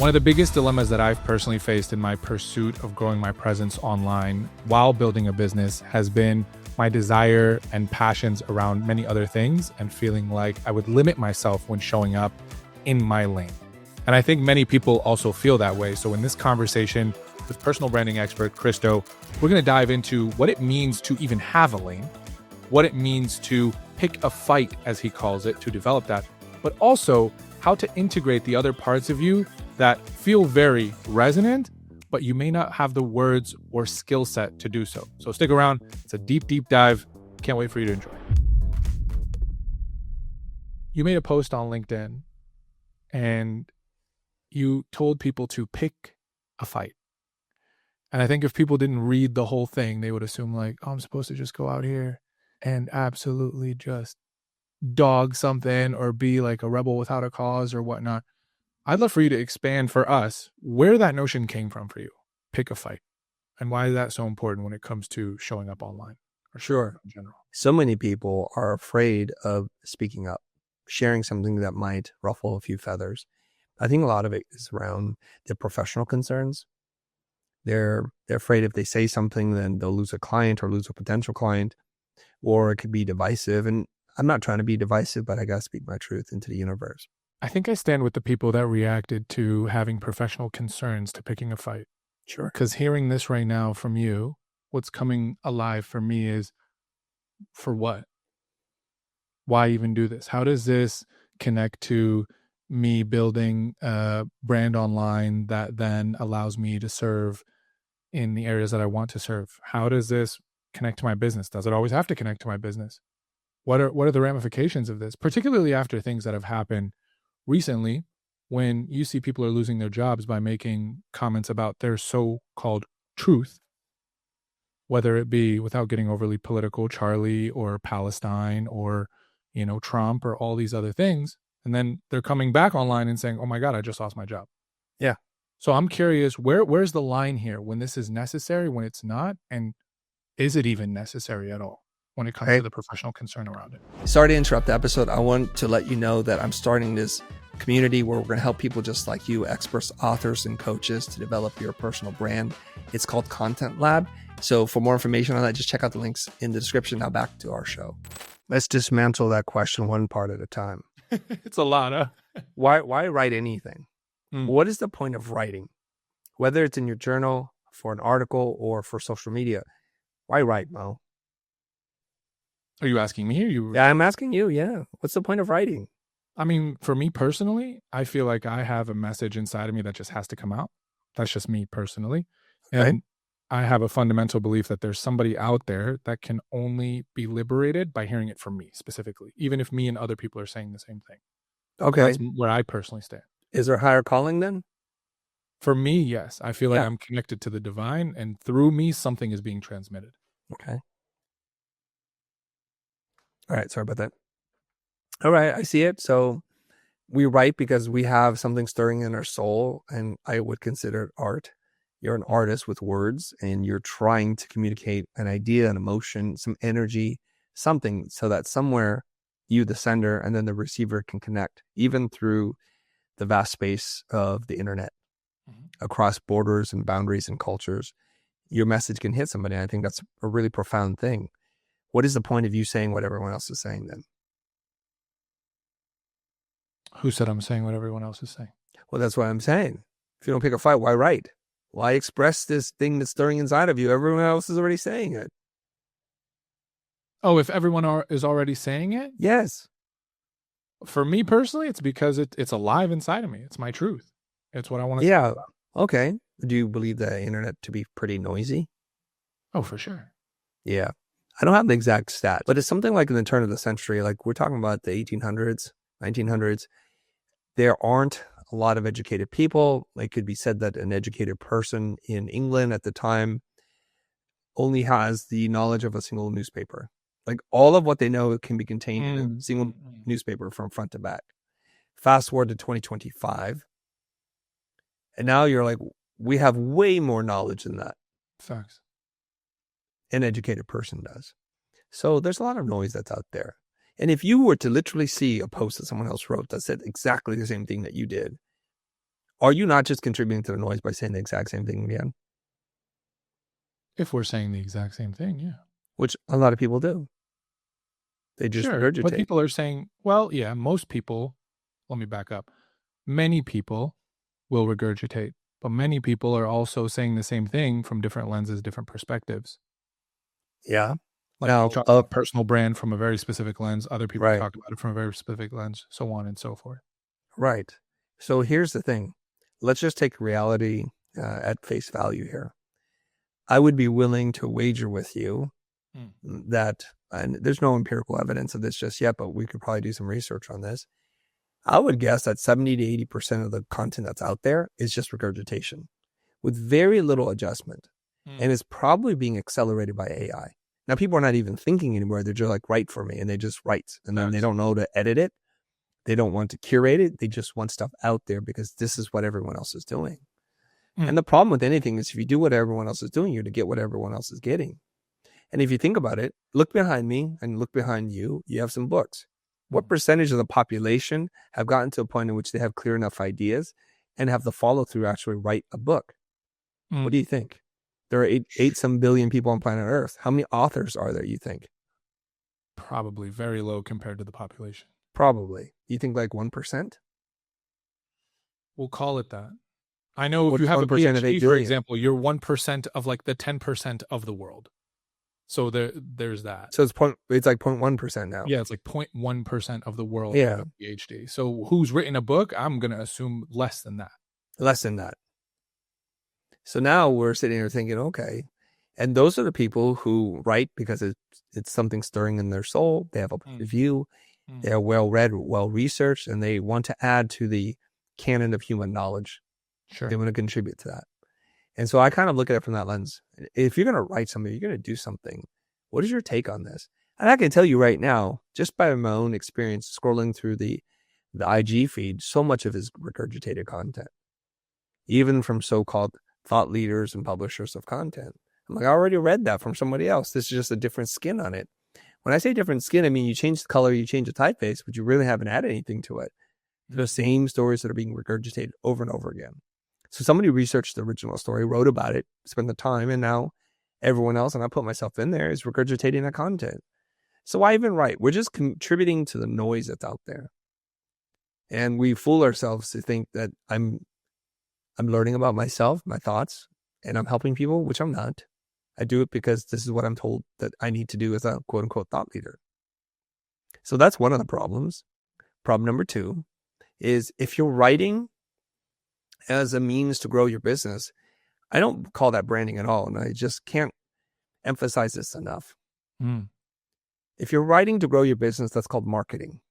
One of the biggest dilemmas that I've personally faced in my pursuit of growing my presence online while building a business has been my desire and passions around many other things and feeling like I would limit myself when showing up in my lane. And I think many people also feel that way. So in this conversation with personal branding expert Christo, we're going to dive into what it means to even have a lane, what it means to pick a fight, as he calls it, to develop that, but also how to integrate the other parts of you that feel very resonant, but you may not have the words or skill set to do so. So stick around. It's a deep, deep dive. Can't wait for you to enjoy. You made a post on LinkedIn and you told people to pick a fight. And I think if people didn't read the whole thing, they would assume like, oh, I'm supposed to just go out here and absolutely just dog something or be like a rebel without a cause or whatnot. I'd love for you to expand for us where that notion came from for you. Pick a fight. And why is that so important when it comes to showing up online? Or Sure. In general. So many people are afraid of speaking up, sharing something that might ruffle a few feathers. I think a lot of it is around their professional concerns. They're afraid if they say something, then they'll lose a client or lose a potential client, or it could be divisive. And I'm not trying to be divisive, but I got to speak my truth into the universe. I think I stand with the people that reacted to having professional concerns to picking a fight. Sure. Because hearing this right now from you, what's coming alive for me is, for what? Why even do this? How does this connect to me building a brand online that then allows me to serve in the areas that I want to serve? How does this connect to my business? Does it always have to connect to my business? What are the ramifications of this, particularly after things that have happened recently, when you see people are losing their jobs by making comments about their so-called truth, whether it be, without getting overly political, Charlie or Palestine or, Trump or all these other things. And then they're coming back online and saying, oh my God, I just lost my job. Yeah. So I'm curious, where's the line here when this is necessary, when it's not? And is it even necessary at all when it comes to the professional concern around it? Sorry to interrupt the episode. I want to let you know that I'm starting this community where we're going to help people just like you, experts, authors, and coaches to develop your personal brand. It's called Content Lab. So for more information on that, just check out the links in the description. Now back to our show. Let's dismantle that question one part at a time. It's a lot, huh? Why write anything? What is the point of writing? Whether it's in your journal, for an article, or for social media. Why write, Mo? Are you asking me? Yeah, I'm asking you. Yeah. What's the point of writing? I mean, for me personally, I feel like I have a message inside of me that just has to come out. That's just me personally. Okay. And I have a fundamental belief that there's somebody out there that can only be liberated by hearing it from me specifically, even if me and other people are saying the same thing. Okay. That's where I personally stand. Is there a higher calling then? For me, yes. I feel like I'm connected to the divine, and through me, something is being transmitted. Okay. All right. Sorry about that. All right. I see it. So we write because we have something stirring in our soul, and I would consider it art. You're an artist with words, and you're trying to communicate an idea, an emotion, some energy, something, so that somewhere you, the sender, and then the receiver can connect, even through the vast space of the internet, across borders and boundaries and cultures. Your message can hit somebody. I think that's a really profound thing. What is the point of you saying what everyone else is saying then? Who said I'm saying what everyone else is saying? Well, that's what I'm saying. If you don't pick a fight, why write? Why express this thing that's stirring inside of you? Everyone else is already saying it. Oh, if everyone is already saying it? Yes. For me personally, it's because it's alive inside of me. It's my truth. It's what I want to say about. Okay. Do you believe the internet to be pretty noisy? Oh, for sure. Yeah. I don't have the exact stat, but it's something like in the turn of the century, like we're talking about the 1800s, 1900s. There aren't a lot of educated people. It could be said that an educated person in England at the time only has the knowledge of a single newspaper. Like all of what they know can be contained in a single newspaper from front to back. Fast forward to 2025. And now you're like, we have way more knowledge than that. Facts. An educated person does. So there's a lot of noise that's out there. And if you were to literally see a post that someone else wrote that said exactly the same thing that you did, are you not just contributing to the noise by saying the exact same thing again? If we're saying the exact same thing, yeah. Which a lot of people do. They just regurgitate. But people are saying, well, yeah, most people, let me back up. Many people will regurgitate, but many people are also saying the same thing from different lenses, different perspectives. Yeah. Like now, you talk about personal brand from a very specific lens. Other people talk about it from a very specific lens, so on and so forth. Right. So here's the thing. Let's just take reality at face value here. I would be willing to wager with you that, and there's no empirical evidence of this just yet, but we could probably do some research on this. I would guess that 70 to 80% of the content that's out there is just regurgitation with very little adjustment. And it's probably being accelerated by AI. Now, people are not even thinking anymore. They're just like, write for me. And they just write. And then they don't know to edit it. They don't want to curate it. They just want stuff out there because this is what everyone else is doing. And the problem with anything is if you do what everyone else is doing, you're to get what everyone else is getting. And if you think about it, look behind me and look behind you, you have some books. What percentage of the population have gotten to a point in which they have clear enough ideas and have the follow through actually write a book? What do you think? There are some billion people on planet Earth. How many authors are there, you think? Probably very low compared to the population. Probably. You think like 1%? We'll call it that. I know if you have a PhD, for example, you're 1% of like the 10% of the world. So there's that. So it's like 0.1% now. Yeah, it's like 0.1% of the world have a PhD. So who's written a book? I'm going to assume less than that. Less than that. So now we're sitting here thinking, okay, and those are the people who write because it's something stirring in their soul. They have a point of view. They're well-read, well-researched, and they want to add to the canon of human knowledge. Sure. They want to contribute to that. And so I kind of look at it from that lens. If you're going to write something, you're going to do something. What is your take on this? And I can tell you right now, just by my own experience scrolling through the IG feed, so much of it is regurgitated content, even from so-called thought leaders and publishers of content. I'm like, I already read that from somebody else. This is just a different skin on it. When I say different skin, I mean, you change the color, you change the typeface, but you really haven't added anything to it. The same stories that are being regurgitated over and over again. So somebody researched the original story, wrote about it, spent the time, and now everyone else, and I put myself in there, is regurgitating that content. So why even write? We're just contributing to the noise that's out there. And we fool ourselves to think that I'm learning about myself, my thoughts, and I'm helping people, which I'm not. I do it because this is what I'm told that I need to do as a quote unquote thought leader. So that's one of the problems. Problem number 2 is if you're writing as a means to grow your business, I don't call that branding at all. And I just can't emphasize this enough. If you're writing to grow your business, that's called marketing.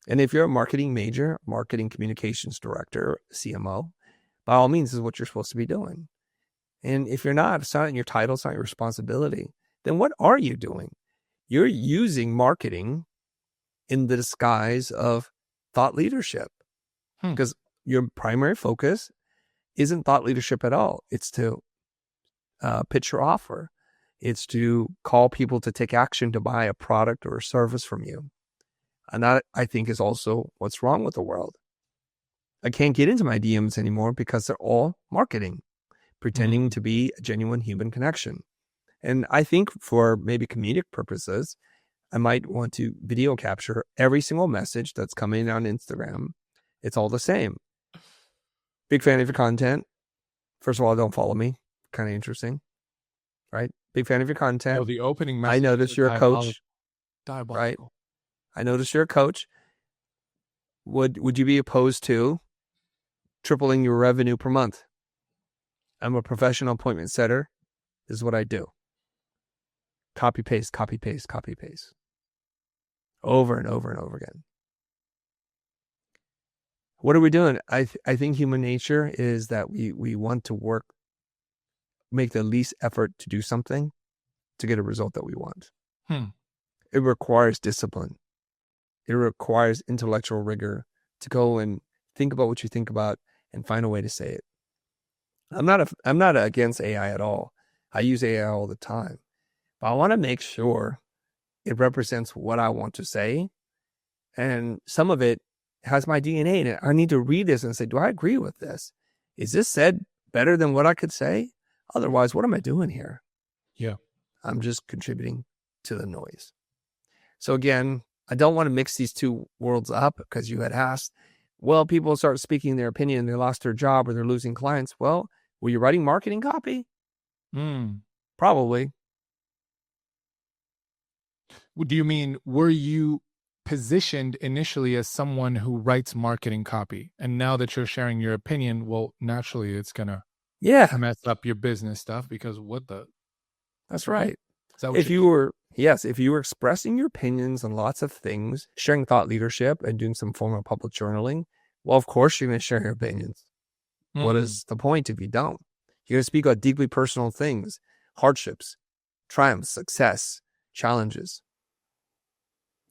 And if you're a marketing major, marketing communications director, CMO, by all means, this is what you're supposed to be doing. And if you're not, it's not in your title, it's not your responsibility, then what are you doing? You're using marketing in the disguise of thought leadership. Because your primary focus isn't thought leadership at all. It's to pitch your offer. It's to call people to take action to buy a product or a service from you. And that, I think, is also what's wrong with the world. I can't get into my DMs anymore because they're all marketing, pretending to be a genuine human connection. And I think for maybe comedic purposes, I might want to video capture every single message that's coming on Instagram. It's all the same. Big fan of your content. First of all, don't follow me. Kind of interesting, right? Big fan of your content. No, the opening message. I noticed you're a coach, diabolical. right? I noticed you're a coach. Would you be opposed to tripling your revenue per month? I'm a professional appointment setter. This is what I do. Copy, paste, copy, paste, copy, paste. Over and over and over again. What are we doing? I think human nature is that we want to work, make the least effort to do something to get a result that we want. It requires discipline. It requires intellectual rigor to go and think about what you think about and find a way to say it. I'm not against AI at all. I use AI all the time, but I want to make sure it represents what I want to say, and some of it has my DNA in it. I need to read this and say, do I agree with this? Is this said better than what I could say? Otherwise, what am I doing here? Yeah. I'm just contributing to the noise. So again, I don't want to mix these two worlds up, because you had asked, well, people start speaking their opinion, they lost their job or they're losing clients. Well, were you writing marketing copy? Probably. Do you mean, were you positioned initially as someone who writes marketing copy, and now that you're sharing your opinion, well, naturally it's gonna mess up your business stuff, because that's right. Is that what if you were expressing your opinions on lots of things, sharing thought leadership and doing some form of public journaling, well, of course you're going to share your opinions. What is the point if you don't? You're going to speak about deeply personal things, hardships, triumphs, success, challenges.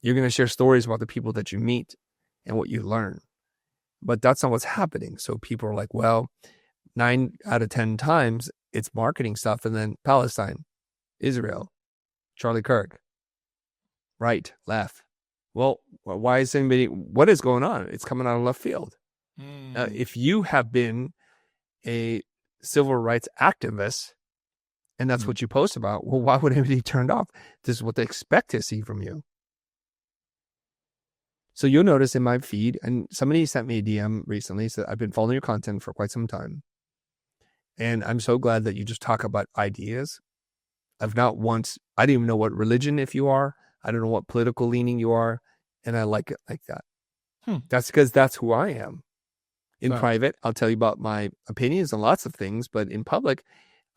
You're going to share stories about the people that you meet and what you learn. But that's not what's happening. So people are like, well, 9 out of 10 times it's marketing stuff, and then Palestine, Israel, Charlie Kirk, right, left. Well, why is what is going on? It's coming out of left field. If you have been a civil rights activist and that's what you post about, well, why would anybody turn off? This is what they expect to see from you. So you'll notice in my feed, and somebody sent me a DM recently, said, I've been following your content for quite some time. And I'm so glad that you just talk about ideas. I didn't even know what religion if you are. I don't know what political leaning you are. And I like it like that. That's because that's who I am. In private, I'll tell you about my opinions on lots of things, but in public,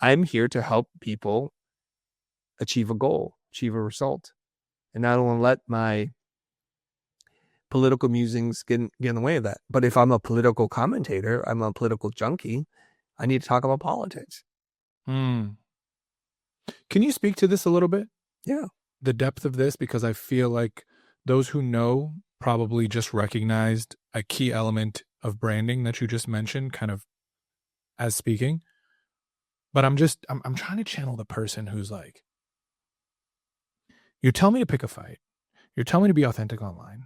I'm here to help people achieve a goal, achieve a result. And I don't want to let my political musings get in the way of that. But if I'm a political commentator, I'm a political junkie, I need to talk about politics. Can you speak to this a little bit? Yeah. The depth of this, because I feel like those who know probably just recognized a key element of branding that you just mentioned, kind of as speaking. But I'm trying to channel the person who's like, you tell me to pick a fight. You're telling me to be authentic online.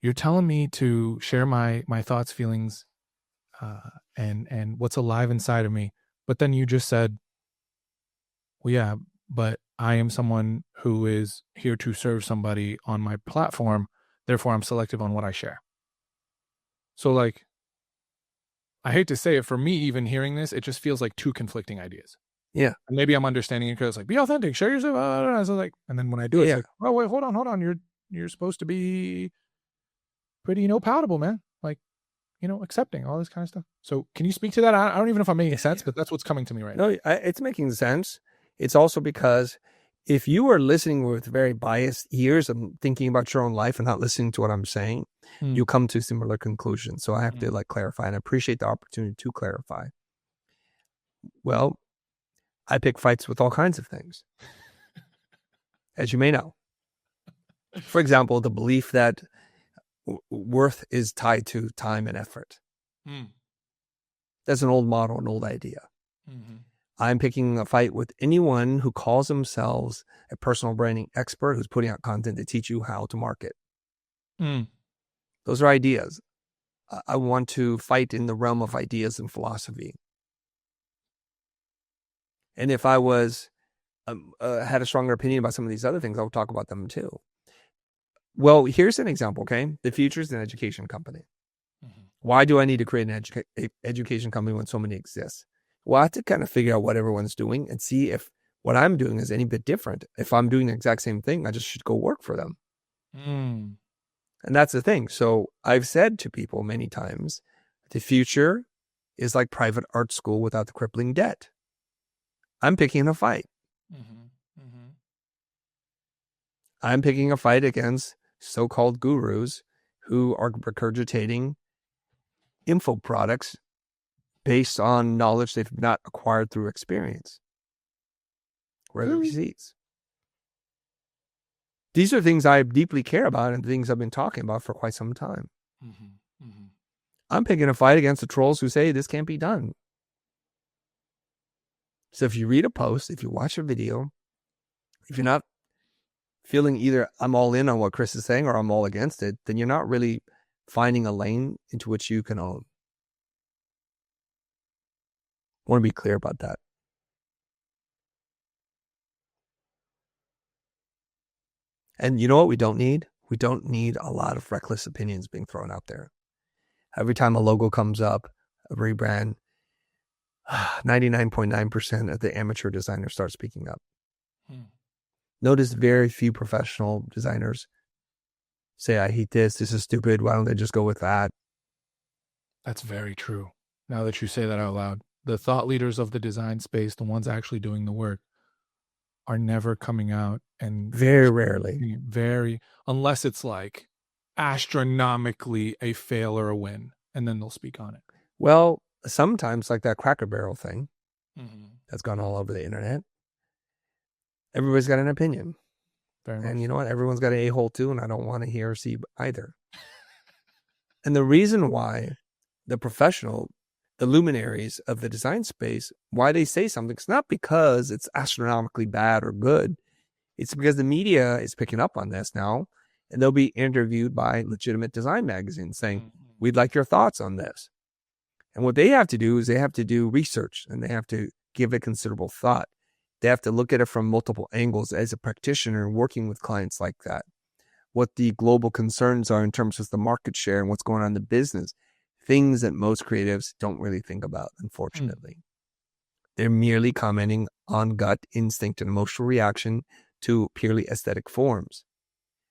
You're telling me to share my thoughts, feelings, and what's alive inside of me. But then you just said, well, yeah, but I am someone who is here to serve somebody on my platform. Therefore, I'm selective on what I share. So, like, I hate to say it, for me, even hearing this, it just feels like two conflicting ideas. Yeah. And maybe I'm understanding it because it's like, be authentic, share yourself. So like, and then when I do it, it's like, oh, wait, hold on. You're supposed to be pretty, palatable, man. Like, accepting all this kind of stuff. So can you speak to that? I don't even know if I'm making sense, but that's what's coming to me right now. No, it's making sense. It's also because if you are listening with very biased ears and thinking about your own life and not listening to what I'm saying, you come to similar conclusions. So I have to clarify, and I appreciate the opportunity to clarify. Well, I pick fights with all kinds of things, as you may know. For example, the belief that worth is tied to time and effort. That's an old model, an old idea. I'm picking a fight with anyone who calls themselves a personal branding expert who's putting out content to teach you how to market. Those are ideas. I want to fight in the realm of ideas and philosophy. And if I was had a stronger opinion about some of these other things, I'll talk about them too. Well, here's an example, okay? The Future is an education company. Why do I need to create an education company when so many exist? Well, I have to kind of figure out what everyone's doing and see if what I'm doing is any bit different. If I'm doing the exact same thing, I just should go work for them. And that's the thing. So I've said to people many times, the Future is like private art school without the crippling debt. I'm picking a fight. I'm picking a fight against so-called gurus who are regurgitating info products based on knowledge they've not acquired through experience. Where are the receipts? These are things I deeply care about and things I've been talking about for quite some time. I'm picking a fight against the trolls who say this can't be done. So if you read a post, if you watch a video, if you're not feeling either I'm all in on what Chris is saying or I'm all against it, then you're not really finding a lane into which you can own. I want to be clear about that. And you know what we don't need? We don't need a lot of reckless opinions being thrown out there. Every time a logo comes up, a rebrand, 99.9% of the amateur designers start speaking up. Notice very few professional designers say, I hate this is stupid, why don't they just go with that? That's very true. Now that you say that out loud, the thought leaders of the design space, the ones actually doing the work, are never coming out, and very rarely, unless it's like astronomically a fail or a win, and then they'll speak on it. Well, sometimes like that Cracker Barrel thing that's gone all over the internet, everybody's got an opinion. And you know what? Everyone's got an a-hole too, and I don't want to hear or see either. And the reason why the professional, the luminaries of the design space, why they say something, it's not because it's astronomically bad or good. It's because the media is picking up on this now, and they'll be interviewed by legitimate design magazines saying, we'd like your thoughts on this. And what they have to do is they have to do research, and they have to give it considerable thought. They have to look at it from multiple angles as a practitioner working with clients like that. What the global concerns are in terms of the market share and what's going on in the business. Things that most creatives don't really think about, unfortunately. They're merely commenting on gut instinct and emotional reaction to purely aesthetic forms.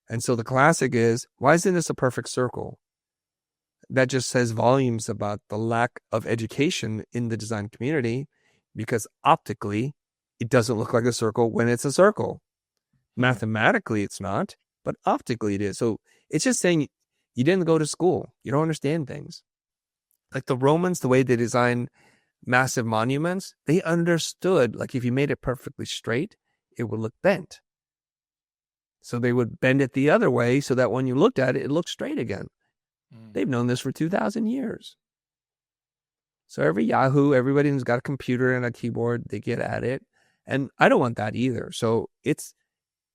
And so the classic is, why isn't this a perfect circle? That just says volumes about the lack of education in the design community, because optically, it doesn't look like a circle when it's a circle. Mathematically, it's not, but optically it is. So it's just saying you didn't go to school. You don't understand things. Like the Romans, the way they designed massive monuments, they understood, like if you made it perfectly straight, it would look bent. So they would bend it the other way so that when you looked at it, it looked straight again. They've known this for 2,000 years. So every Yahoo, everybody who's got a computer and a keyboard, they get at it. And I don't want that either. So it's,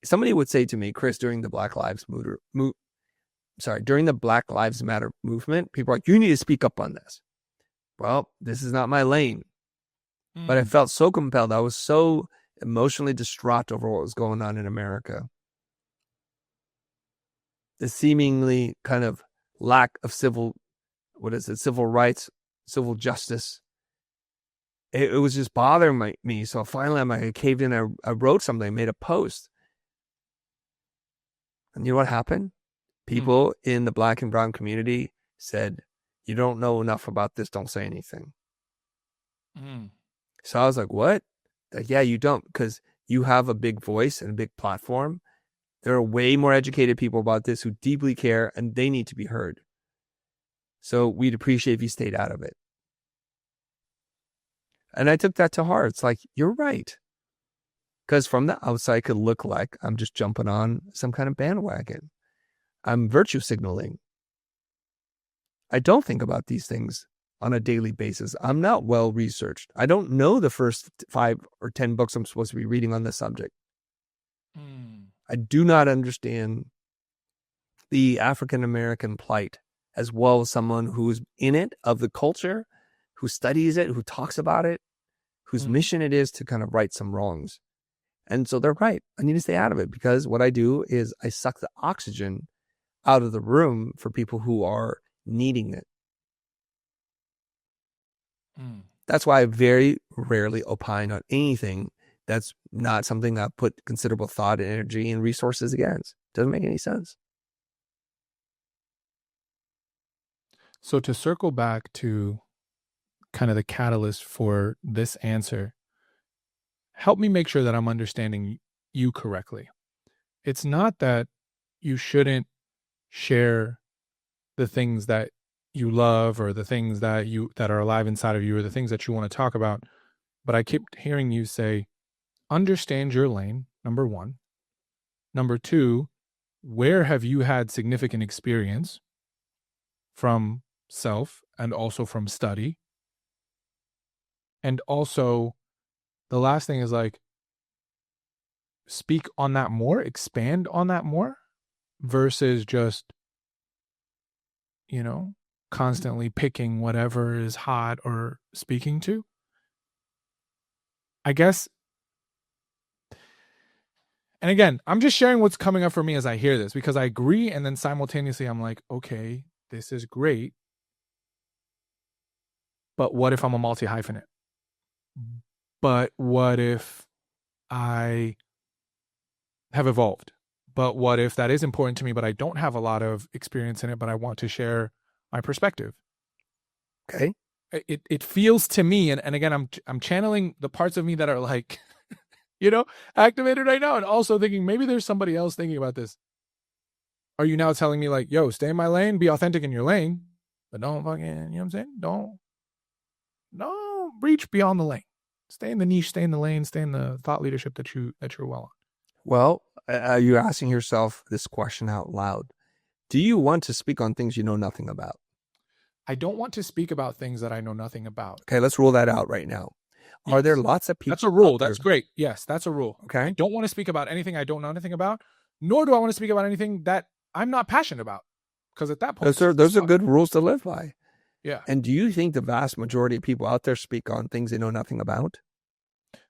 somebody would say to me, Chris, during the Black Lives Matter movement, people are like, you need to speak up on this. Well, this is not my lane. But I felt so compelled. I was so emotionally distraught over what was going on in America. The seemingly kind of lack of civil rights, civil justice. It was just bothering me. So finally, I caved in. I wrote something. I made a post. And you know what happened? People in the Black and brown community said, you don't know enough about this. Don't say anything. So I was like, what? Like, yeah, you don't, because you have a big voice and a big platform. There are way more educated people about this who deeply care, and they need to be heard. So we'd appreciate if you stayed out of it. And I took that to heart. It's like, you're right. Because from the outside, it could look like I'm just jumping on some kind of bandwagon. I'm virtue signaling. I don't think about these things on a daily basis. I'm not well researched. I don't know the first 5 or 10 books I'm supposed to be reading on this subject. I do not understand the African American plight as well as someone who's in it, of the culture, who studies it, who talks about it, whose mission it is to kind of right some wrongs. And so they're right. I need to stay out of it, because what I do is I suck the oxygen out of the room for people who are needing it. That's why I very rarely opine on anything that's not something I put considerable thought and energy and resources against. Doesn't make any sense. So to circle back to kind of the catalyst for this answer, help me make sure that I'm understanding you correctly. It's not that you shouldn't share the things that you love or the things that are alive inside of you or the things that you want to talk about, but I keep hearing you say, understand your lane, number one. Number two, where have you had significant experience from self and also from study? And also, the last thing is like, speak on that more, expand on that more, versus just constantly picking whatever is hot or speaking to. I guess. And again, I'm just sharing what's coming up for me as I hear this, because I agree. And then simultaneously, I'm like, okay, this is great. But what if I'm a multi-hyphenate? But what if I have evolved? But what if that is important to me, but I don't have a lot of experience in it, but I want to share my perspective? Okay. It feels to me, and again, I'm channeling the parts of me that are like, activated right now, and also thinking maybe there's somebody else thinking about this. Are you now telling me like, yo, stay in my lane, be authentic in your lane, but don't fucking, you know what I'm saying? Don't reach beyond the lane. Stay in the niche, stay in the lane, stay in the thought leadership that you're well on. Well, are you asking yourself this question out loud? Do you want to speak on things you know nothing about? I don't want to speak about things that I know nothing about. Okay, let's rule that out right now. Yes. Are there lots of people? That's a rule. That's great. Yes, that's a rule. Okay. I don't want to speak about anything I don't know anything about, nor do I want to speak about anything that I'm not passionate about. Because at that point, those are good rules to live by. Yeah. And do you think the vast majority of people out there speak on things they know nothing about?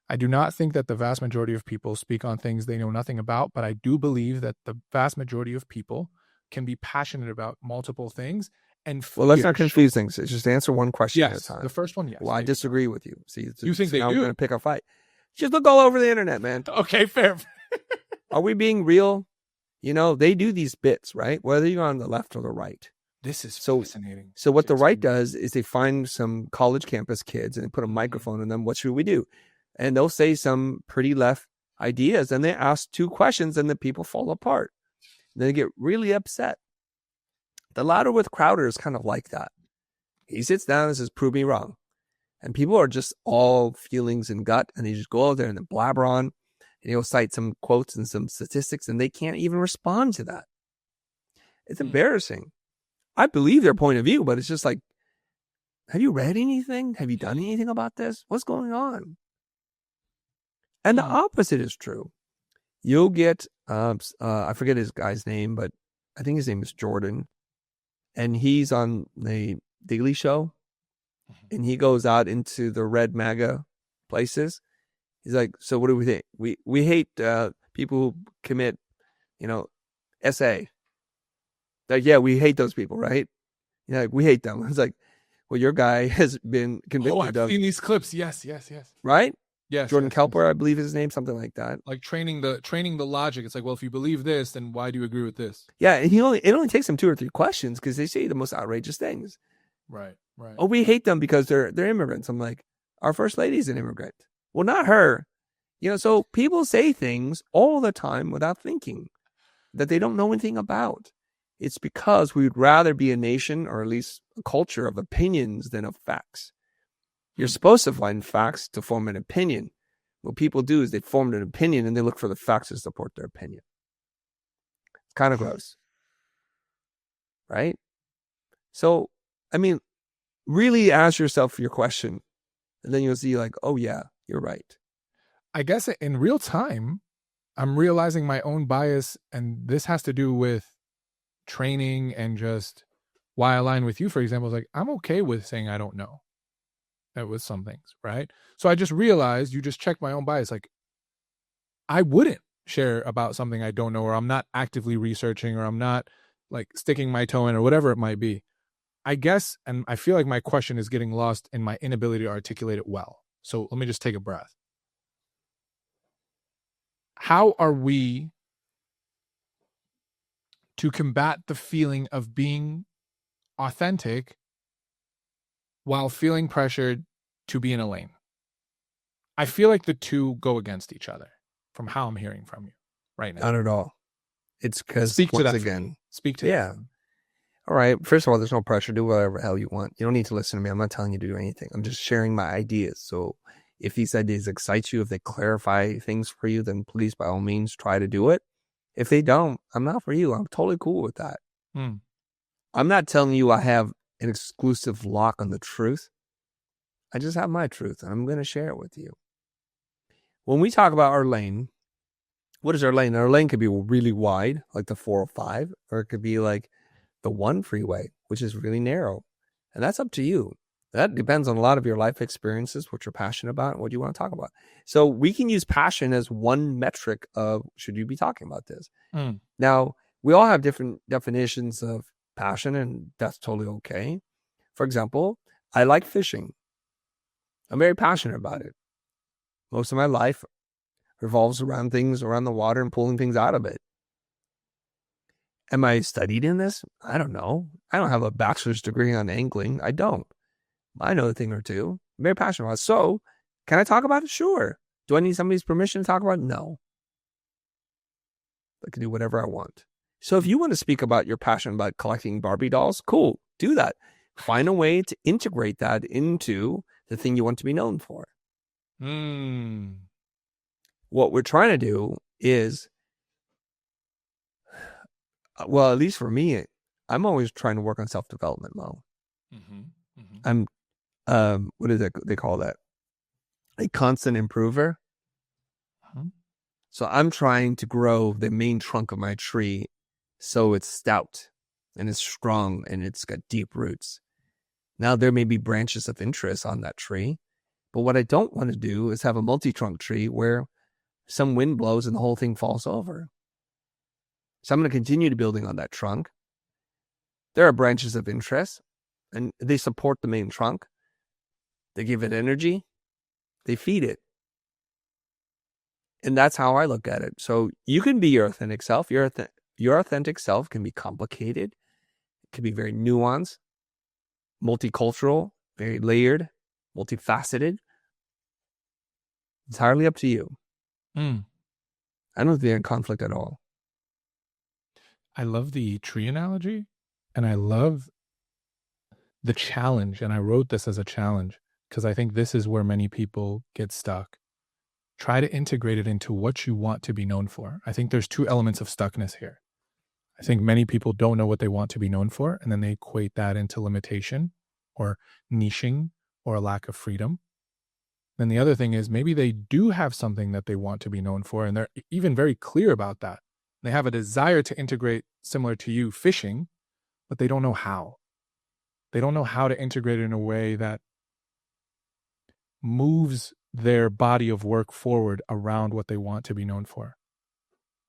I do not think that the vast majority of people speak on things they know nothing about, but I do believe that the vast majority of people can be passionate about multiple things. And well, let's not confuse things. Just answer one question at a Yes, time. the first one, yes. Well, I disagree with you. See, you think they now do? We're going to pick a fight. Just look all over the internet, man. Okay, fair. Are we being real? They do these bits, right? Whether you're on the left or the right. This is fascinating. So what the right does is they find some college campus kids and they put a microphone in them. What should we do? And they'll say some pretty left ideas, and they ask 2 questions, and the people fall apart. They get really upset. The Louder with Crowder is kind of like that. He sits down and says, prove me wrong. And people are just all feelings and gut, and they just go out there and then blabber on. And he'll cite some quotes and some statistics, and they can't even respond to that. It's embarrassing. I believe their point of view, but it's just like, have you read anything? Have you done anything about this? What's going on? And the opposite is true. You'll get, I forget his guy's name, but I think his name is Jordan. And he's on the Daily Show. And he goes out into the red MAGA places. He's like, so what do we think? We hate people who commit, SA. Like, yeah, we hate those people, right? Yeah, like, we hate them. It's like, well, your guy has been convicted of. I've seen these clips. Yes. Right? Yes. Jordan Kelper, I believe his name, something like that. Like training the logic. It's like, well, if you believe this, then why do you agree with this? Yeah, and it only takes him 2 or 3 questions because they say the most outrageous things. Right. Oh, we hate them because they're immigrants. I'm like, our first lady's an immigrant. Well, not her. So people say things all the time without thinking that they don't know anything about. It's because we'd rather be a nation, or at least a culture, of opinions than of facts. You're supposed to find facts to form an opinion. What people do is they form an opinion and they look for the facts to support their opinion. It's kind of gross. Right? So, really ask yourself your question. And then you'll see like, oh yeah, you're right. I guess in real time, I'm realizing my own bias. And this has to do with training and just why I align with you, for example. Is like, I'm okay with saying I don't know. With some things, right? So I just realized, you just checked my own bias. Like, I wouldn't share about something I don't know, or I'm not actively researching, or I'm not like sticking my toe in, or whatever it might be. I guess, and I feel like my question is getting lost in my inability to articulate it well. So let me just take a breath. How are we to combat the feeling of being authentic while feeling pressured to be in a lane? I feel like the two go against each other from how I'm hearing from you right now. Not at all. It's because, speak to that again. Speak to yeah. That. All right. First of all, there's no pressure. Do whatever the hell you want. You don't need to listen to me. I'm not telling you to do anything. I'm just sharing my ideas. So if these ideas excite you, if they clarify things for you, then please, by all means, try to do it. If they don't, I'm not for you. I'm totally cool with that. I'm not telling you I have an exclusive lock on the truth. I just have my truth, and I'm going to share it with you. When we talk about our lane, what is our lane? Our lane could be really wide, like the 405, or it could be like the one freeway, which is really narrow. And that's up to you. That depends on a lot of your life experiences, what you're passionate about, and what you want to talk about. So we can use passion as one metric of should you be talking about this. Now, we all have different definitions of passion, and that's totally okay. For example, I like fishing. I'm very passionate about it. Most of my life revolves around things around the water and pulling things out of it. Am I studied in this? I don't know. I don't have a bachelor's degree on angling. I don't. I know a thing or two. I'm very passionate about it. So, can I talk about it? Sure. Do I need somebody's permission to talk about it? No. I can do whatever I want. So if you want to speak about your passion about collecting Barbie dolls, cool. Do that. Find a way to integrate that into the thing you want to be known for. What we're trying to do is, well, at least for me, I'm always trying to work on self-development, Mo. I'm, what is it they call that? A constant improver. So I'm trying to grow the main trunk of my tree so it's stout and it's strong and it's got deep roots. Now there may be branches of interest on that tree, but what I don't want to do is have a multi-trunk tree where some wind blows and the whole thing falls over. So I'm going to continue to building on that trunk. There are branches of interest and they support the main trunk. They give it energy. They feed it. And that's how I look at it. So you can be your authentic self. Your authentic self can be complicated. It can be very nuanced, multicultural, very layered, multifaceted. It's entirely up to you. I don't think they're in conflict at all. I love the tree analogy, and I love the challenge. And I wrote this as a challenge because I think this is where many people get stuck. Try to integrate it into what you want to be known for. I think there's two elements of stuckness here. I think many people don't know what they want to be known for, and then they equate that into limitation or niching or a lack of freedom. Then the other thing is maybe they do have something that they want to be known for, and they're even very clear about that. They have a desire to integrate, similar to you, fishing, but they don't know how. They don't know how to integrate it in a way that moves their body of work forward around what they want to be known for.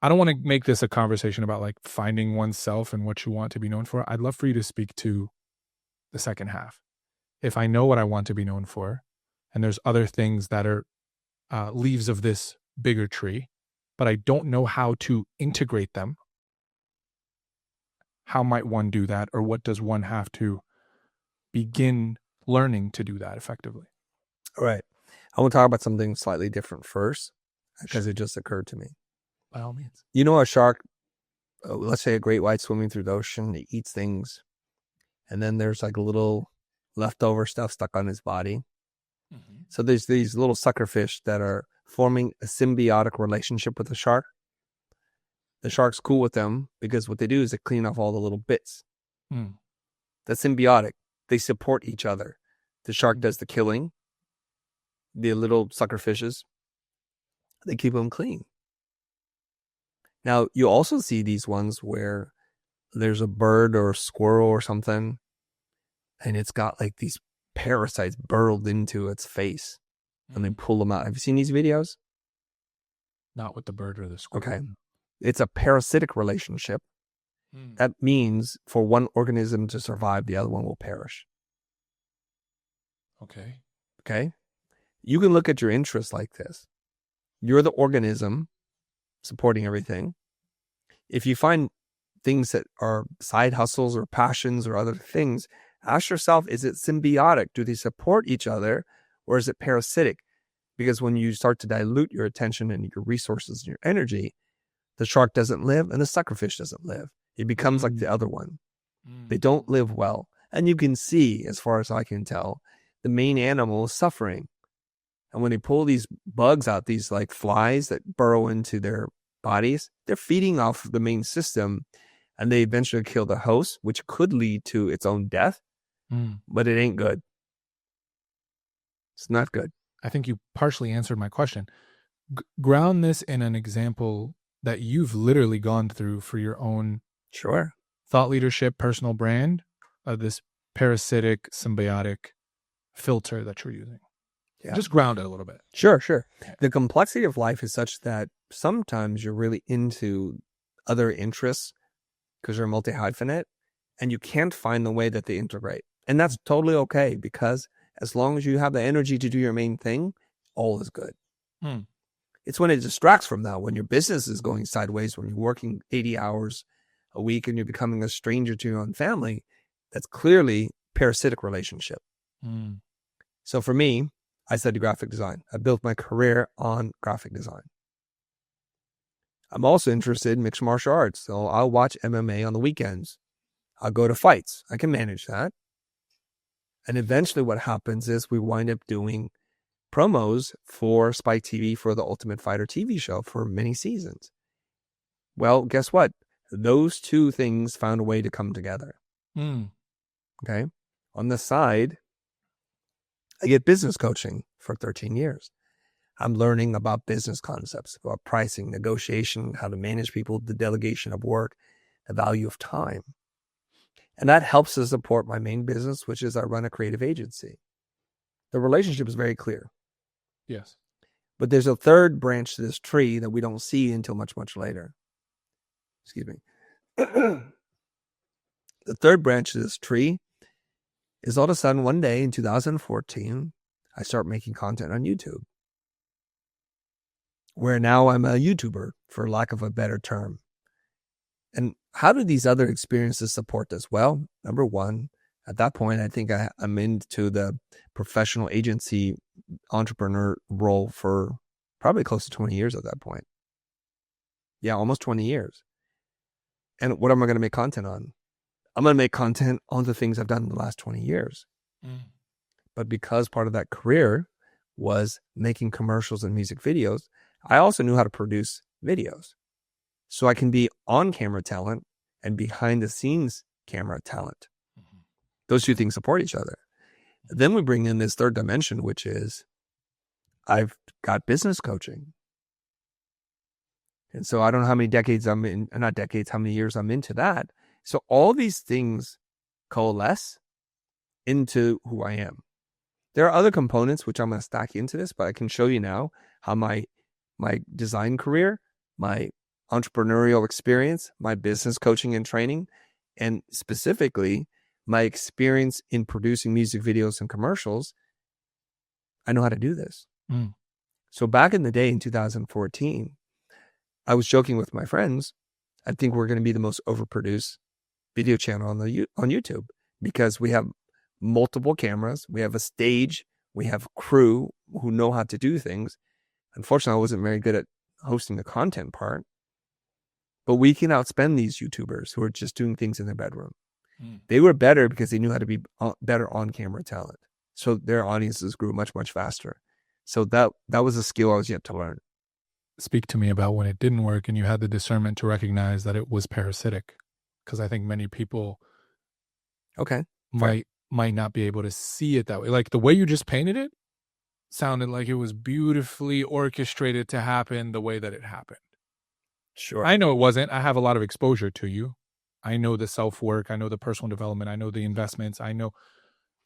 I don't want to make this a conversation about like finding oneself and what you want to be known for. I'd love for you to speak to the second half. If I know what I want to be known for, and there's other things that are leaves of this bigger tree, but I don't know how to integrate them, how might one do that? Or what does one have to begin learning to do that effectively? All right. I want to talk about something slightly different first because it just occurred to me. By all means. You know, a shark, let's say a great white swimming through the ocean, it eats things. And then there's like a little leftover stuff stuck on his body. So there's these little sucker fish that are forming a symbiotic relationship with the shark. The shark's cool with them because what they do is they clean off all the little bits. That's symbiotic. They support each other. The shark does the killing. The little sucker fishes, they keep them clean. Now, you also see these ones where there's a bird or a squirrel or something, and it's got like these parasites burrowed into its face, and they pull them out. Have you seen these videos? Not with the bird or the squirrel. Okay. It's a parasitic relationship. That means for one organism to survive, the other one will perish. Okay? You can look at your interests like this. You're the organism supporting everything. If you find things that are side hustles or passions or other things, ask yourself, is it symbiotic? Do they support each other, or is it parasitic? Because when you start to dilute your attention and your resources and your energy, the shark doesn't live and the suckerfish doesn't live. It becomes like the other one. They don't live well. And you can see, as far as I can tell, the main animal is suffering. And when they pull these bugs out, these like flies that burrow into their bodies, they're feeding off the main system, and they eventually kill the host, which could lead to its own death. But it ain't good. It's not good. I think you partially answered my question. Ground this in an example that you've literally gone through for your own thought leadership, personal brand, this parasitic, symbiotic filter that you're using. Yeah. Just ground it a little bit. Sure. The complexity of life is such that sometimes you're really into other interests because you're multi-hyphenate and you can't find the way that they integrate. And that's totally okay, because as long as you have the energy to do your main thing, all is good. It's when it distracts from that, when your business is going sideways, when you're working 80 hours a week and you're becoming a stranger to your own family, that's clearly parasitic relationship. So for me, I studied graphic design. I built my career on graphic design. I'm also interested in mixed martial arts. So I'll watch MMA on the weekends. I'll go to fights. I can manage that. And eventually what happens is we wind up doing promos for Spike TV for the Ultimate Fighter TV show for many seasons. Well, guess what? Those two things found a way to come together. Okay. On the side, I get business coaching for 13 years. I'm learning about business concepts, about pricing, negotiation, how to manage people, the delegation of work, the value of time. And that helps to support my main business, which is I run a creative agency. The relationship is very clear. Yes. But there's a third branch to this tree that we don't see until much, much later. Excuse me. The third branch of this tree is all of a sudden one day in 2014, I start making content on YouTube, where now I'm a YouTuber, for lack of a better term. And how do these other experiences support this? Well, number one, at that point, I think I'm into the professional agency entrepreneur role for probably close to 20 years at that point. Yeah, almost 20 years. And what am I going to make content on? I'm going to make content on the things I've done in the last 20 years. But because part of that career was making commercials and music videos, I also knew how to produce videos. So I can be on-camera talent and behind-the-scenes camera talent. Those two things support each other. Then we bring in this third dimension, which is I've got business coaching. And so I don't know how many decades I'm in, not decades, how many years I'm into that. So all these things coalesce into who I am. There are other components which I'm going to stack into this, but I can show you now how my design career, my entrepreneurial experience, my business coaching and training, and specifically my experience in producing music videos and commercials, I know how to do this. So back in the day in 2014, I was joking with my friends, I think we're going to be the most overproduced video channel on YouTube, because we have multiple cameras, we have a stage, we have crew who know how to do things. Unfortunately, I wasn't very good at hosting the content part, but we can outspend these YouTubers who are just doing things in their bedroom. They were better because they knew how to be better on-camera talent. So their audiences grew much, much faster. So that was a skill I was yet to learn. Speak to me about when it didn't work and you had the discernment to recognize that it was parasitic. Because I think many people might not be able to see it that way. Like the way you just painted it sounded like it was beautifully orchestrated to happen the way that it happened. Sure. I know it wasn't. I have a lot of exposure to you. I know the self-work. I know the personal development. I know the investments. I know,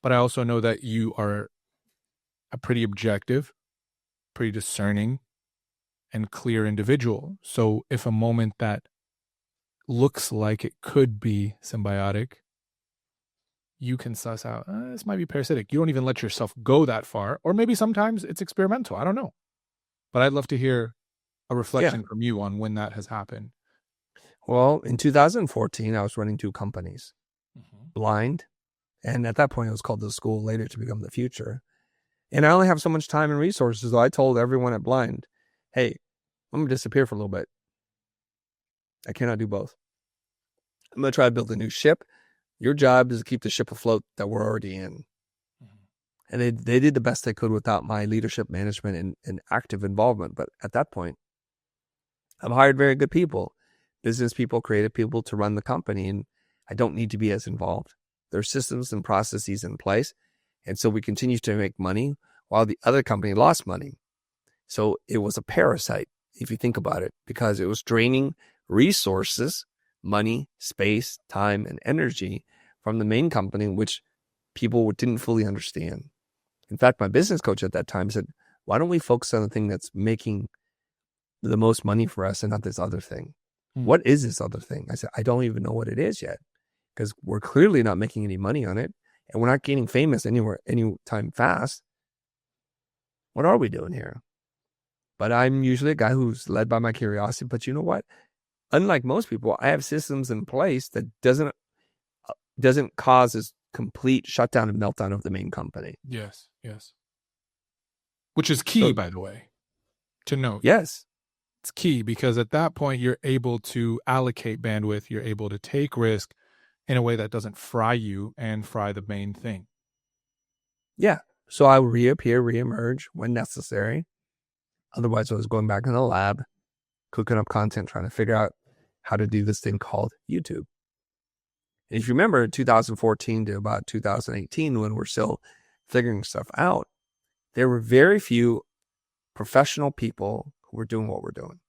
but I also know that you are a pretty objective, pretty discerning, and clear individual. So if a moment that looks like it could be symbiotic, you can suss out, this might be parasitic. You don't even let yourself go that far. Or maybe sometimes it's experimental. I don't know. But I'd love to hear a reflection from you on when that has happened. Well, in 2014, I was running two companies, Blind, and at that point it was called The School, later to become The Future. And I only have so much time and resources, so I told everyone at Blind, hey, I'm going to disappear for a little bit. I cannot do both. I'm going to try to build a new ship. Your job is to keep the ship afloat that we're already in. And they did the best they could without my leadership, management, and active involvement. But at that point, I've hired very good people, business people, creative people to run the company, and I don't need to be as involved. There are systems and processes in place, and so we continue to make money while the other company lost money. So it was a parasite, if you think about it, because it was draining resources money, space, time, and energy from the main company, which people didn't fully understand. In fact, my business coach at that time said, why don't we focus on the thing that's making the most money for us and not this other thing? What is this other thing? I said, I don't even know what it is yet, because we're clearly not making any money on it, and we're not getting famous anytime fast. What are we doing here? But I'm usually a guy who's led by my curiosity. But you know what? Unlike most people, I have systems in place that doesn't cause this complete shutdown and meltdown of the main company. Yes. Which is key, by the way, to note. Yes. It's key, because at that point, you're able to allocate bandwidth. You're able to take risk in a way that doesn't fry you and fry the main thing. Yeah. So I reappear, reemerge when necessary. Otherwise, I was going back in the lab, cooking up content, trying to figure out how to do this thing called YouTube. And if you remember, 2014 to about 2018, when we're still figuring stuff out, there were very few professional people who were doing what we're doing.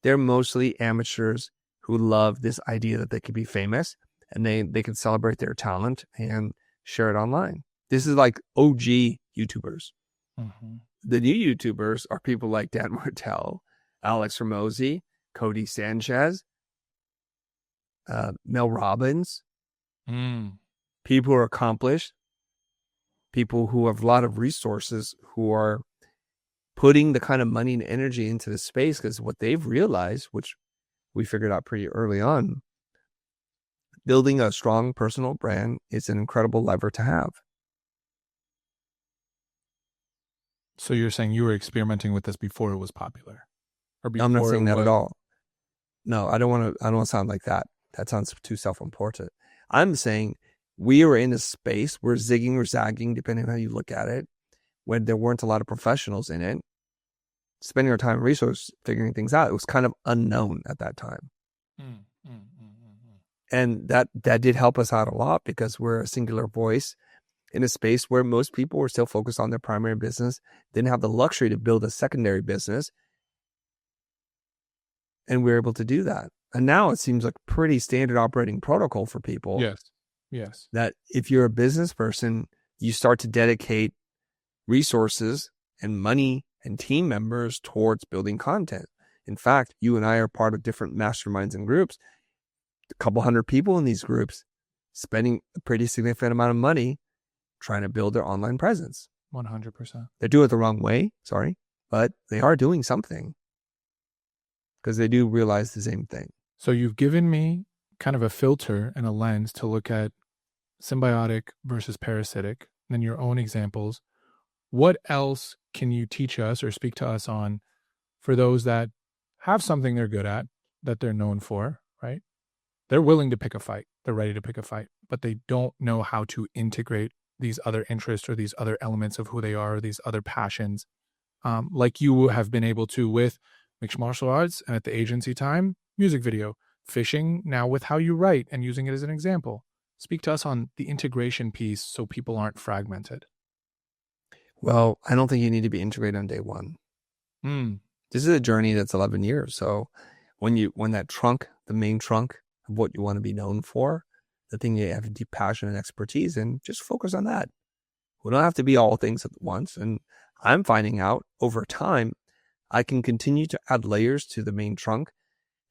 They're mostly amateurs who love this idea that they could be famous and they can celebrate their talent and share it online. This is like OG YouTubers. Mm-hmm. The new YouTubers are people like Dan Martell, Alex Ramosi, Cody Sanchez, Mel Robbins. People who are accomplished, people who have a lot of resources, who are putting the kind of money and energy into the space, because what they've realized, which we figured out pretty early on, building a strong personal brand is an incredible lever to have. So you're saying you were experimenting with this before it was popular? Or before? I'm not saying that at all. No, I don't want to sound like that. That sounds too self-important. I'm saying we were in a space, we're zigging or zagging, depending on how you look at it, when there weren't a lot of professionals in it, spending our time and resources figuring things out. It was kind of unknown at that time. And that did help us out a lot, because we're a singular voice in a space where most people were still focused on their primary business, didn't have the luxury to build a secondary business. And we're able to do that. And now it seems like pretty standard operating protocol for people. Yes. That if you're a business person, you start to dedicate resources and money and team members towards building content. In fact, you and I are part of different masterminds and groups. A couple hundred people in these groups spending a pretty significant amount of money trying to build their online presence. 100%. They do it the wrong way, but they are doing something, because they do realize the same thing. So you've given me kind of a filter and a lens to look at symbiotic versus parasitic, and then your own examples. What else can you teach us or speak to us on for those that have something they're good at, that they're known for, right? They're willing to pick a fight. They're ready to pick a fight, but they don't know how to integrate these other interests or these other elements of who they are, or these other passions, like you have been able to with mixed martial arts, and at the agency time, music video, fishing, now with how you write and using it as an example. Speak to us on the integration piece so people aren't fragmented. Well, I don't think you need to be integrated on day one. This is a journey that's 11 years. So when that trunk, the main trunk of what you want to be known for, the thing you have deep passion and expertise in, just focus on that. We don't have to be all things at once. And I'm finding out over time, I can continue to add layers to the main trunk.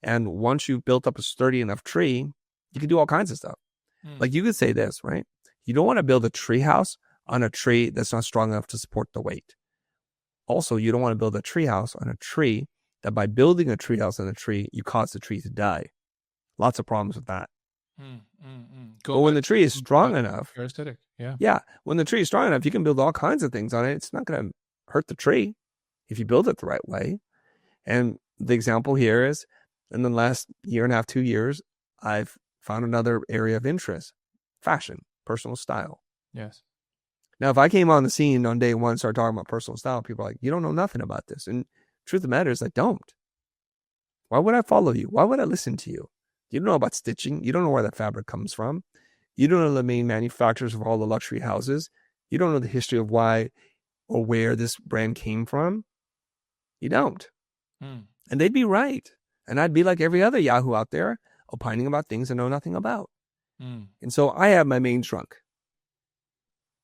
And once you've built up a sturdy enough tree, you can do all kinds of stuff. Like you could say this, right? You don't want to build a tree house on a tree that's not strong enough to support the weight. Also, you don't want to build a tree house on a tree that by building a tree house on a tree, you cause the tree to die. Lots of problems with that. But when the tree is strong enough, parasitic, when the tree is strong enough, you can build all kinds of things on it. It's not going to hurt the tree if you build it the right way. And the example here is, in the last year and a half, 2 years, I've found another area of interest: fashion, personal style. Yes. Now, if I came on the scene on day one and started talking about personal style, people are like, you don't know nothing about this. And truth of the matter is, I don't. Why would I follow you? Why would I listen to you? You don't know about stitching. You don't know where that fabric comes from. You don't know the main manufacturers of all the luxury houses. You don't know the history of why or where this brand came from. You don't. And they'd be right. And I'd be like every other Yahoo out there. opining about things I know nothing about. Mm. And so I have my main trunk: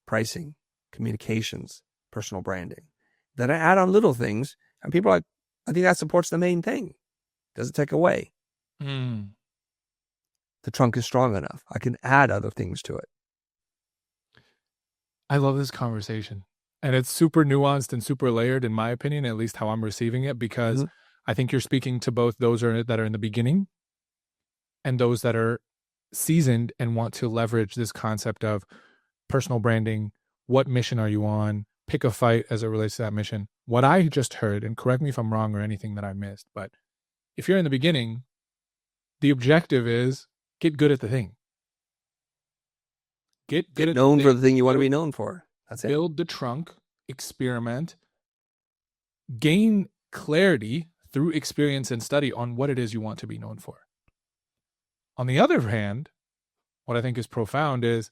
pricing, communications, personal branding. Then I add on little things, and people are like, I think that supports the main thing. Doesn't take away. Mm. The trunk is strong enough. I can add other things to it. I love this conversation. And it's super nuanced and super layered, in my opinion, at least how I'm receiving it, because I think you're speaking to both those that are in the beginning and those that are seasoned and want to leverage this concept of personal branding. What mission are you on? Pick a fight as it relates to that mission. What I just heard, and correct me if I'm wrong or anything that I missed, but if you're in the beginning, the objective is get good at the thing. Get good at known for the thing you want to be known for. That's it. Build the trunk, experiment, gain clarity through experience and study on what it is you want to be known for. On the other hand, what I think is profound is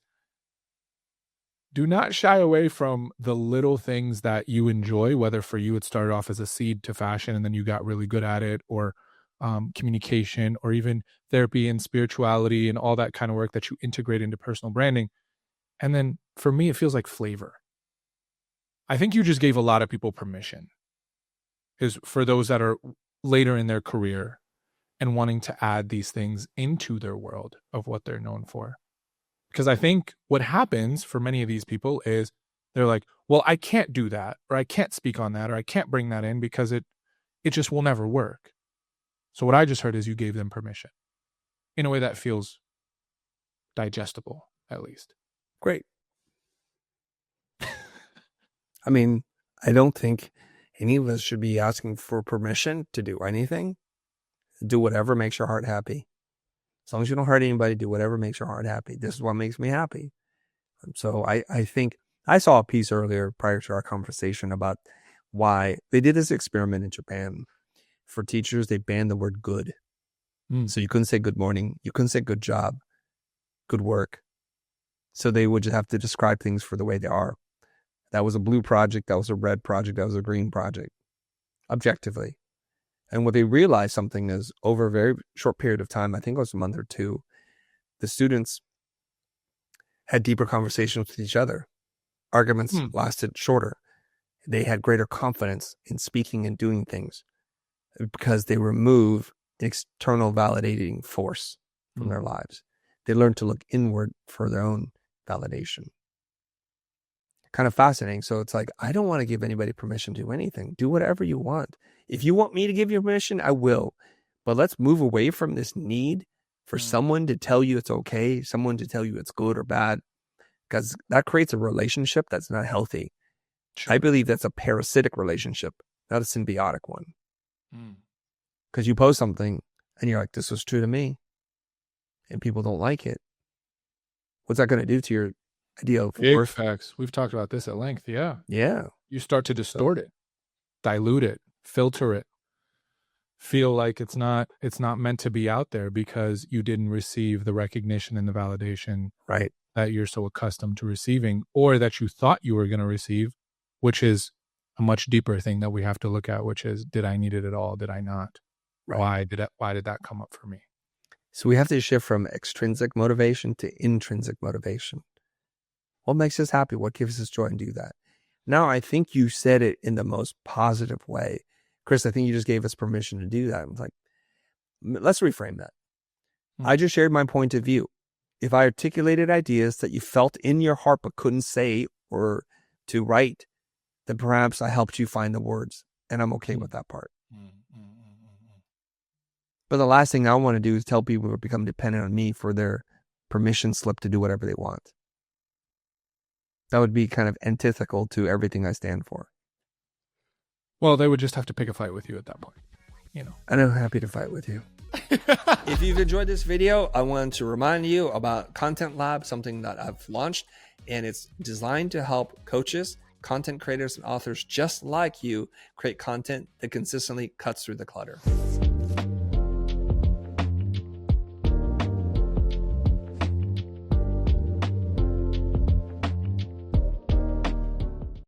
do not shy away from the little things that you enjoy, whether for you it started off as a seed to fashion and then you got really good at it, or communication, or even therapy and spirituality and all that kind of work that you integrate into personal branding. And then for me, it feels like flavor. I think you just gave a lot of people permission, is for those that are later in their career and wanting to add these things into their world of what they're known for. Because I think what happens for many of these people is they're like, well, I can't do that, or I can't speak on that, or I can't bring that in because it just will never work. So what I just heard is you gave them permission in a way that feels digestible, at least. Great. I mean, I don't think any of us should be asking for permission to do anything. Do whatever makes your heart happy. As long as you don't hurt anybody, do whatever makes your heart happy. This is what makes me happy. So I think I saw a piece earlier prior to our conversation about why they did this experiment in Japan. For teachers, they banned the word good. So you couldn't say good morning. You couldn't say good job, good work. So they would just have to describe things for the way they are. That was a blue project. That was a red project. That was a green project, objectively. And what they realized something is, over a very short period of time, I think it was a month or two, the students had deeper conversations with each other. Arguments lasted shorter. They had greater confidence in speaking and doing things because they remove an external validating force from their lives. They learned to look inward for their own validation. Kind of fascinating. So it's like, I don't want to give anybody permission to do anything. Do whatever you want. If you want me to give you permission, I will. But let's move away from this need for someone to tell you it's okay, someone to tell you it's good or bad, because that creates a relationship that's not healthy. Sure. I believe that's a parasitic relationship, not a symbiotic one. Because you post something and you're like, this was true to me, and people don't like it. What's that going to do to your idea of worth? Facts. We've talked about this at length. Yeah. You start to distort it, dilute it, filter it, feel like it's not meant to be out there because you didn't receive the recognition and the validation that you're so accustomed to receiving, or that you thought you were going to receive, which is a much deeper thing that we have to look at, which is, did I need it at all? Did I not? Why did that come up for me? So we have to shift from extrinsic motivation to intrinsic motivation. What makes us happy? What gives us joy? And do that. Now, I think you said it in the most positive way. Chris, I think you just gave us permission to do that. I'm like, let's reframe that. I just shared my point of view. If I articulated ideas that you felt in your heart but couldn't say or to write, then perhaps I helped you find the words, and I'm okay with that part. But the last thing I want to do is tell people to become dependent on me for their permission slip to do whatever they want. That would be kind of antithetical to everything I stand for. Well, they would just have to pick a fight with you at that point, And I'm happy to fight with you. If you've enjoyed this video, I want to remind you about Content Lab, something that I've launched, and it's designed to help coaches, content creators, and authors just like you create content that consistently cuts through the clutter.